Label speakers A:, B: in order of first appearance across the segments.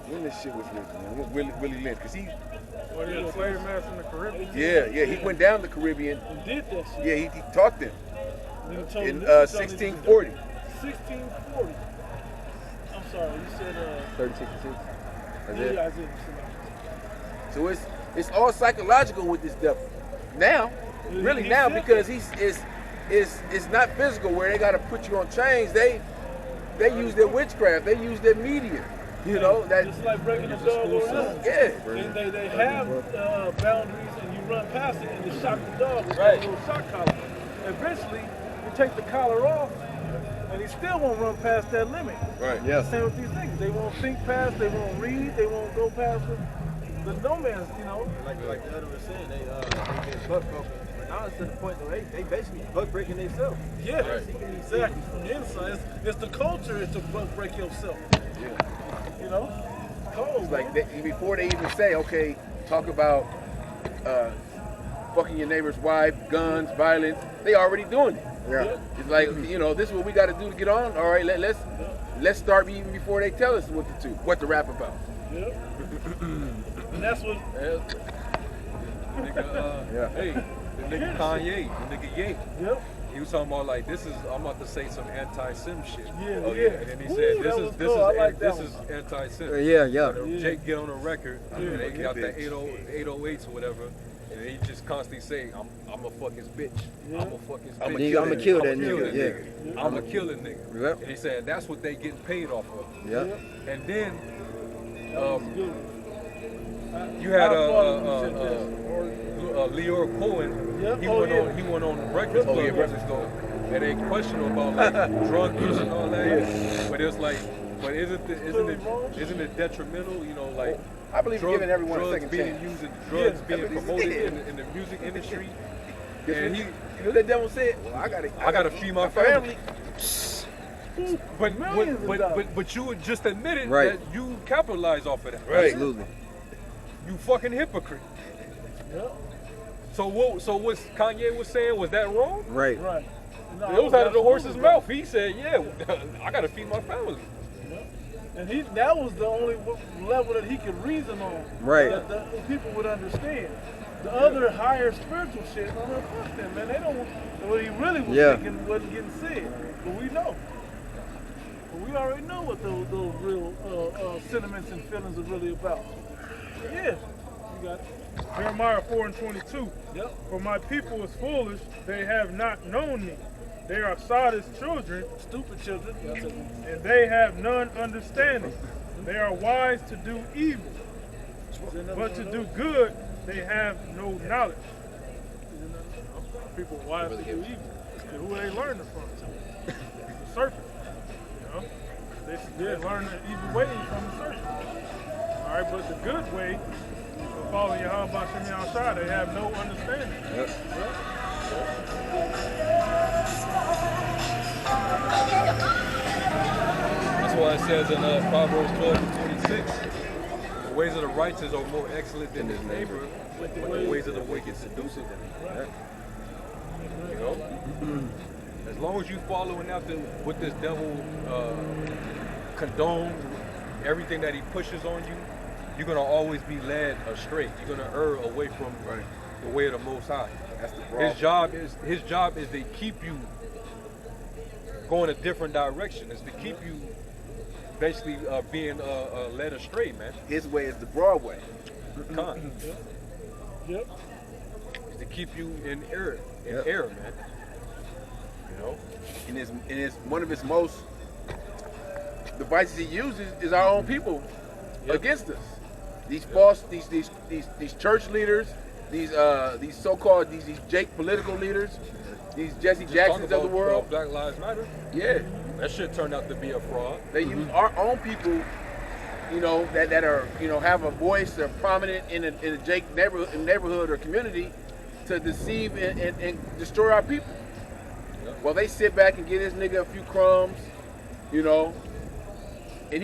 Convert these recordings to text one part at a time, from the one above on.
A: When this shit was written, man, with Willie Lynch, cause he.
B: Well, he was a slave master in the Caribbean.
A: Yeah, he went down the Caribbean.
B: And did that shit.
A: Yeah, he taught them. In 1640.
B: 1640. I'm sorry, you said
C: 36.
B: yeah, I did.
A: So it's all psychological with this devil. Now, really now, because it's not physical where they gotta put you on chains. They use their witchcraft. They use their media. You know that.
B: It's like breaking the dog around.
A: Yeah.
B: They have boundaries, and you run past it, and you shock the dog with
A: Right.
B: a little shock collar. Eventually, you take the collar off, and he still won't run past that limit.
A: Right.
C: Yeah.
B: Same with these things. They won't think past. They won't read. They won't go past the no man's. You know.
D: Like the other was saying, they get butt broken. But now it's to the point where they basically butt breaking themselves.
B: Yeah.
A: Right.
B: Exactly. From the inside, it's the culture. It's to break yourself.
A: Yeah.
B: You know. Cold.
A: It's like
B: man.
A: before they even say, okay, talk about fucking your neighbor's wife, guns, violence. They already doing it.
C: Yeah.
A: It's like, you know, this is what we got to do to get on. All right, let's start even before they tell us what to rap about.
B: Yep. And that's what.
E: Hey, the nigga Kanye, the nigga Ye.
B: Yep.
E: He was talking about like I'm about to say some anti-sim shit.
B: Yeah,
E: Oh,
B: yeah.
E: And then he
B: Ooh,
E: said
B: that was cool. I like that
E: this is anti-sim.
C: Yeah.
E: Jake get on the record, and they got the
A: bitch.
E: 808s or whatever, and he just constantly saying, I'm a fuck his bitch.
B: Yeah.
E: I'm a fuck his bitch.
A: I'ma
C: I'ma kill that nigga. Yeah.
E: I'm a kill that nigga.
C: Yep.
E: And he said that's what they getting paid off of.
C: Yep.
E: And then
B: That was good.
E: you had
B: a
E: Leor Cohen.
B: Yep.
E: He
B: Oh,
E: went
B: yeah.
E: on. He went on Breakfast Club years ago, and they questioned him about like drug use and all that. But it's like, but isn't it detrimental? You know, like
A: I believe in giving everyone a
E: drugs
A: second
E: being
A: chance.
E: used, and drugs being
A: that's what he
E: promoted
A: said.
E: in the music industry.
A: And
E: And
A: you know what that devil said? Well, I gotta
E: feed my family.
B: Millions of dollars.
E: But you would just admitted
C: Right.
E: that you capitalize off of that.
A: Right.
C: Absolutely.
E: You fucking hypocrite.
B: Yep.
E: So what Kanye was saying, was that wrong?
C: Right.
B: Right. No,
E: It was out of the horse's
B: absolutely
E: mouth. He said, yeah, I gotta feed my family.
B: right. And that was the only level that he could reason on.
C: Right.
B: That the people would understand. The other higher spiritual shit, no, fuck them, man. They don't. What he really was thinking wasn't getting said. But we know. But we already know what those real sentiments and feelings are really about. Yeah. You got it.
F: Jeremiah 4:22.
B: Yep.
F: For my people is foolish, they have not known me. They are Sodom's children,
B: Stupid children.
F: and they have none understanding. They are wise to do evil, but to do good they have no knowledge.
B: People wise to do evil.
F: And who they learning from? The serpent. You know? They learn the evil ways from the serpent. All right, but the good way of following Yahweh B'Shem Yahushua, they have no understanding.
E: That's why it says in Proverbs 12:26, the ways of the righteous are more excellent than his neighbor, but the ways of the wicked seducing them. You know? As long as you following after what this devil condones, everything that he pushes on you, you're gonna always be led astray. You're gonna err away from the way of the Most High.
A: That's the problem.
E: His job is to keep you going a different direction. Is to keep you basically being led astray, man.
A: His way is the broad way.
E: Con.
B: Yep.
E: Is to keep you in error, man. You know.
A: And it's one of his most devices he uses is our own people against us. These false, these church leaders, these so-called these Jake political leaders, these Jesse Jacksons of the world.
E: Black Lives Matter.
A: Yeah,
E: That shit turned out to be a fraud.
A: they use our own people, you know, that are, you know, have a voice, they're prominent in a Jake neighborhood or community to deceive and destroy our people. Well, they sit back and give this nigga a few crumbs, you know, and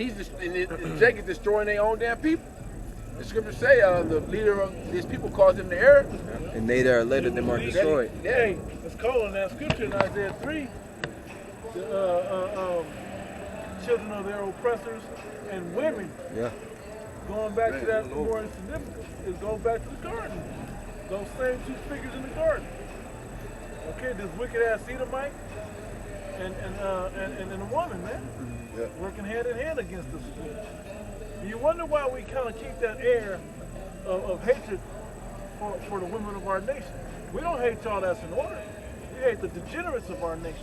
A: Jake is destroying their own damn people. The scriptures say the leader of these people calls them the error.
C: And they that are led of them are destroyed.
B: Hey, it's cold in that scripture in Isaiah 3. children of their oppressors, and women.
C: Yeah.
B: Going back to that more insignificant is going back to the garden. Those same two figures in the garden. Okay, this wicked ass Edomite and a woman, man, working hand in hand against us. You wonder why we kind of keep that air of hatred for the women of our nation. We don't hate y'all that's in order. We hate the degenerates of our nation.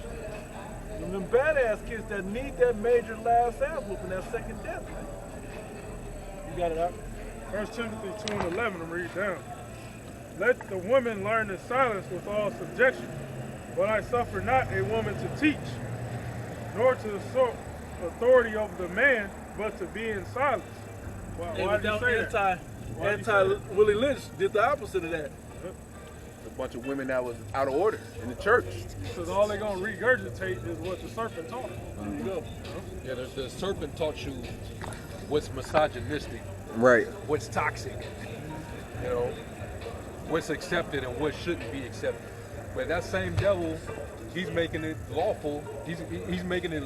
B: And them badass kids that need that major last ass whooping, that second death, man. You got it out.
F: 1 Timothy 2:11, I'm reading down. Let the woman learn in silence with all subjection, but I suffer not a woman to teach, nor to assert authority over the man, but to be in silence. Why did you say that?
B: Anti-Willie Lynch did the opposite of that.
A: A bunch of women that was out of order in the church.
F: Because all they're going to regurgitate is what the serpent taught them.
B: There you go.
E: Yeah, the serpent taught you what's misogynistic,
C: Right.
E: what's toxic, you know, what's accepted and what shouldn't be accepted. But that same devil, he's making it lawful. He's making it.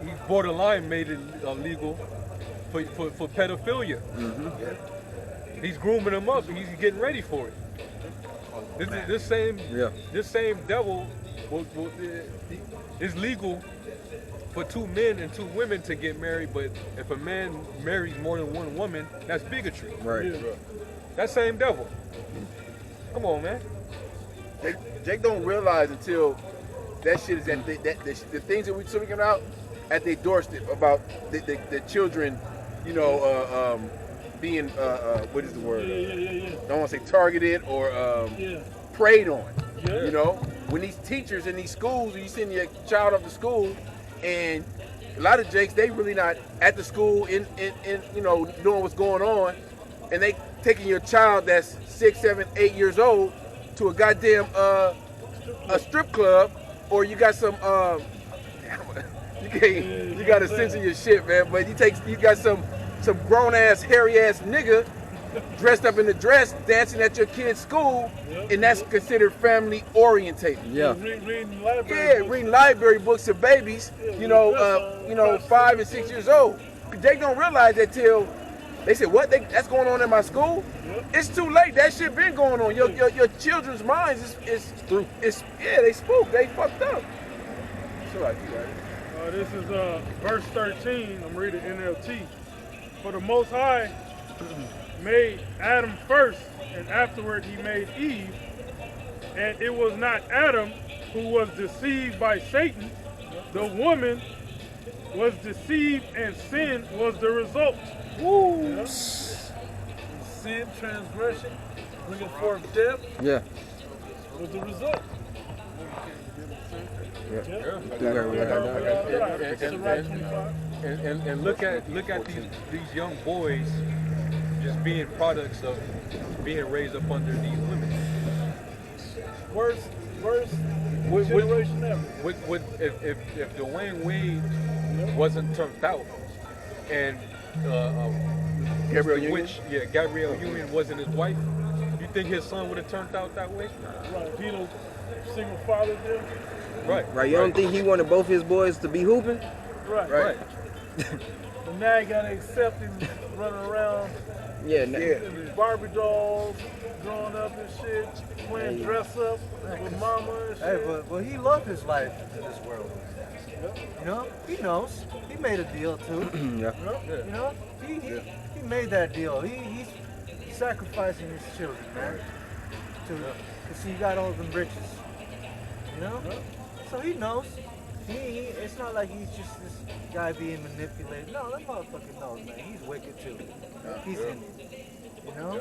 E: He borderline made it illegal for pedophilia. He's grooming them up. He's getting ready for it. This same devil is legal for two men and two women to get married, but if a man marries more than one woman, that's bigotry.
C: Right.
E: That same devil. Come on, man.
A: Jake don't realize until that shit is at the things that we're talking about at their doorstep about the children, you know, being what is the word? I don't want to say targeted or preyed on. You know, when these teachers in these schools, you send your child off to school, and a lot of Jakes, they really not at the school in you know, knowing what's going on, and they taking your child that's 6, 7, 8 years old to a goddamn a strip club, or you got some you gotta censor your shit, man. But you got some grown ass hairy ass nigga dressed up in the dress dancing at your kid's school, and that's considered family orientated.
C: Yeah.
B: Reading library books.
A: Reading library books to babies, you know, 5 and 6 years old. They don't realize that till they said, what? That's going on in my school? It's too late. That shit been going on. Your children's minds is through. They spooked. They fucked up. So like you got it.
F: This is verse 13. I'm reading NLT. For the Most High made Adam first, and afterward he made Eve. And it was not Adam who was deceived by Satan. The woman was deceived, and sin was the result.
B: Woo! Yeah. Sin, transgression, bringing forth death.
C: Yeah.
B: Was the result.
E: And look at these young boys just being products of being raised up under these women.
B: Worst generation ever.
E: If Dwayne Wade wasn't turned out, and
A: Gabrielle Union?
E: Gabrielle Union wasn't his wife, you think his son would have turned out that way?
B: Right, Vito, single father there.
C: Right. You don't think he wanted both his boys to be hooping?
B: Right. And now you gotta accept him running around.
C: Yeah.
B: Barbie dolls, growing up and shit, playing dress up with mama and shit.
G: Hey, but he loved his life in this world. You know, he knows. He made a deal too.
C: Yeah.
G: You know, he made that deal. He's sacrificing his children, man. Cause he got all them riches. You know? So he knows. It's not like he's just this guy being manipulated. No, that motherfucker knows, man. He's wicked too. He's in it. You know?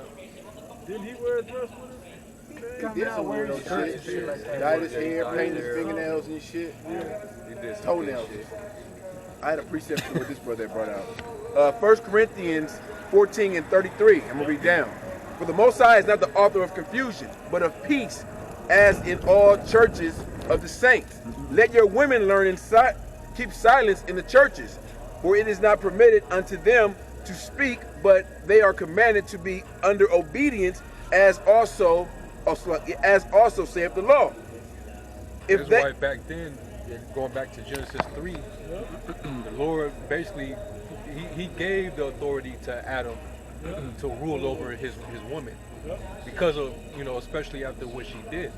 B: Didn't he wear a dress with him?
G: Coming out wearing skirts and shit like that.
A: Dyed his hair, painted his fingernails and shit.
E: He did some
A: Toenails.
E: good shit.
A: I had a precept for what this brother brought out. 1 Corinthians 14 and 33. I'm gonna read down. For the Most High is not the author of confusion, but of peace, as in all churches of the saints. Let your women learn and keep silence in the churches, for it is not permitted unto them to speak, but they are commanded to be under obedience, as also saith the law.
E: That's why back then going back to Genesis 3, the Lord basically, he gave the authority to Adam to rule over his woman because of, especially after what she did.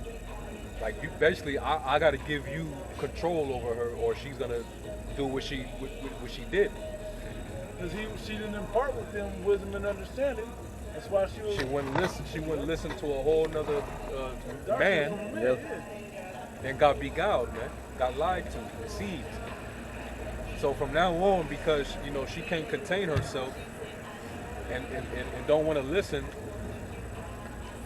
E: Like, you basically, I got to give you control over her, or she's gonna do what she did.
B: Because she didn't impart with them wisdom and understanding. That's why she was.
E: She wouldn't listen. She wouldn't listen to a whole nother man, and got beguiled, man. Got lied to, deceived. So from now on, because she can't contain herself and don't want to listen,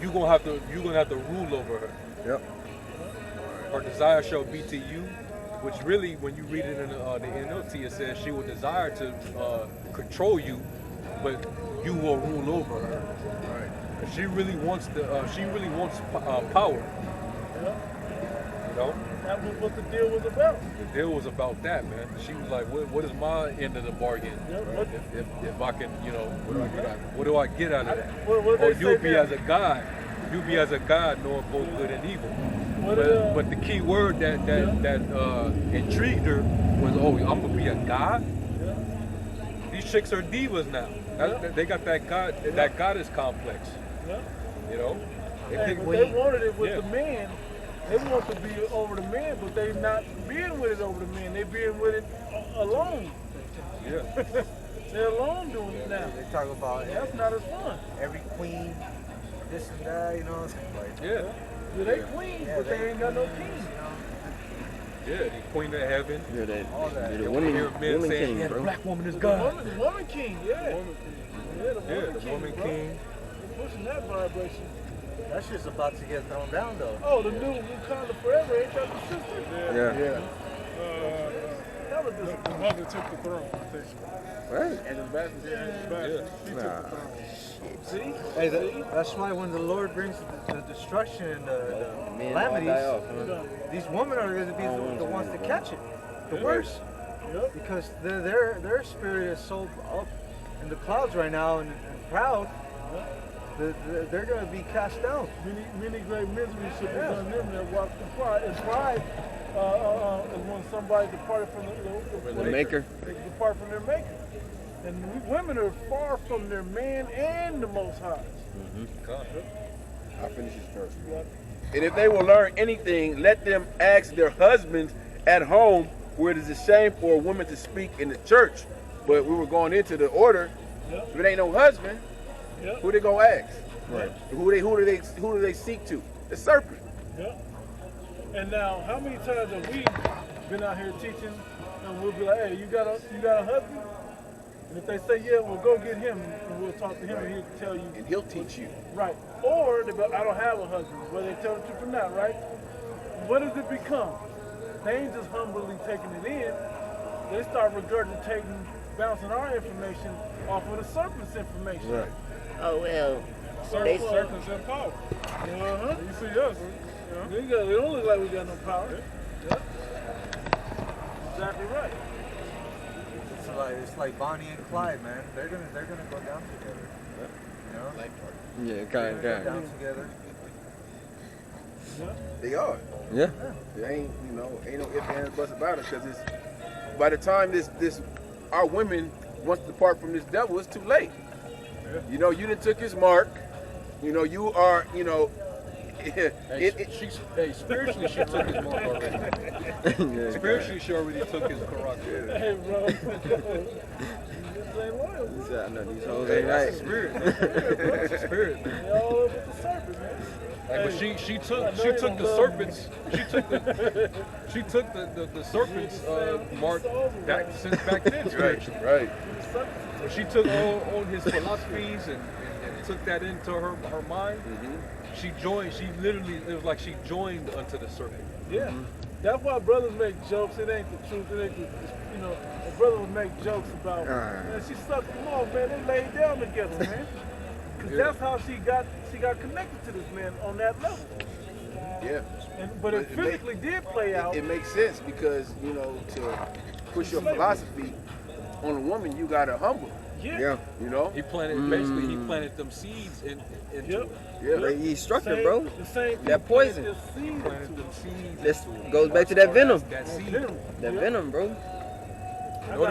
E: you're gonna have to rule over her.
C: Yep.
E: Her desire shall be to you, which really, when you read it in the NLT, it says she will desire to control you, but you will rule over her. Right. She really wants power.
B: That was what the deal was about.
E: The deal was about that, man. She was like, what is my end of the bargain? Right? If I can, what do I get out of that? Or you'll be as a God. You'll be as a God knowing both good and evil. But the key word that intrigued her was, I'm gonna be a God.
B: Yeah.
E: These chicks are divas now. They got that goddess complex.
B: Yeah.
E: They
B: wanted it with the man. They want to be over the man, but they not being with it over the man. They being with it alone.
E: Yeah.
B: They're alone doing it now.
G: They talk about
B: that's not as fun.
G: Every queen, this and that,
E: Yeah.
B: Yeah, they queens, but they ain't got no king.
E: Yeah, the queen of heaven.
C: You're the
E: woman saying,
C: king,
E: the
C: bro.
E: black woman is God.
B: The woman king, yeah.
E: The woman king.
B: They're pushing that vibration.
G: That shit's about to get thrown down, though.
B: Oh, the new Wakanda Forever, ain't that the sister?
C: Yeah.
B: That was
F: The
B: just
F: mother took the throne, I think.
C: Right.
A: And the bastard.
F: She took the throne.
B: see?
G: Hey, that's why when the Lord brings the destruction and the
C: Men all die off,
G: calamities,
C: huh?
G: these women are going to be the ones to catch it, the worst,
B: Yep.
G: because their spirit is so up in the clouds right now and proud. They're going to be cast down.
B: Many great miseries should be done them that walk in pride. And pride is when somebody departed from
C: The maker.
B: They depart from their maker. And women are far from their man and the Most High.
A: I'll finish this first. And if they will learn anything, let them ask their husbands at home, where it is a shame for a woman to speak in the church. But we were going into the order. If it ain't no husband, who they gonna ask?
C: Right.
A: Who do they seek to? The serpent.
B: Yep. And now, how many times have we been out here teaching, and we'll be like, "Hey, you got a husband?" And if they say, "Yeah, well, go get him, and we'll talk to him, and he'll tell you."
A: And he'll teach you.
B: Right. Or they go, "I don't have a husband." Well, they tell the truth or not, right? What does it become? They ain't just humbly taking it in. They start regurgitating, bouncing our information off of the serpent's information.
C: Right.
H: Oh, well.
F: Serpents in power. You see us,
B: We don't look like we got no power. Exactly right.
G: It's like Bonnie and Clyde, man. They're gonna go down together.
C: Yeah,
G: Go down together.
A: They are.
C: Yeah.
A: There ain't no ifs, ands, buts about it, because it's by the time our women wants to depart from this devil, it's too late. You done took his mark. You are,
E: Spiritually, she took his mark already. Spiritually, she already took his prerogative.
B: Hey, bro. You just ain't loyal.
C: I know these hoes ain't right.
E: Spirit. It's a spirit.
B: They all over the serpent, man.
E: Like, but she took the serpents. She took the serpents mark since back then. Spiritually.
A: Right.
E: So she took on his philosophies and took that into her mind. She joined. It was like she joined unto the serpent.
B: Yeah. That's why brothers make jokes. It ain't the truth. It ain't the, a brother would make jokes about, man, she sucked them off, man. They laid down together, man. Because that's how she got connected to this man on that level.
A: Yeah.
B: But it physically did play out.
A: It makes sense because, to push your philosophy on a woman, you got to humble.
G: Yeah.
A: You know?
E: He planted basically he planted them seeds into
B: Yep.
E: it.
A: Yeah.
C: Like, he structured,
B: Same-
C: bro.
B: The same
C: That
B: people
C: poison.
B: planted the seed
E: Planted
B: into
E: them
B: it.
E: seeds.
C: This
E: into it.
C: goes back to that venom.
E: That seed.
B: Venom.
C: That
B: Yeah.
C: venom, bro.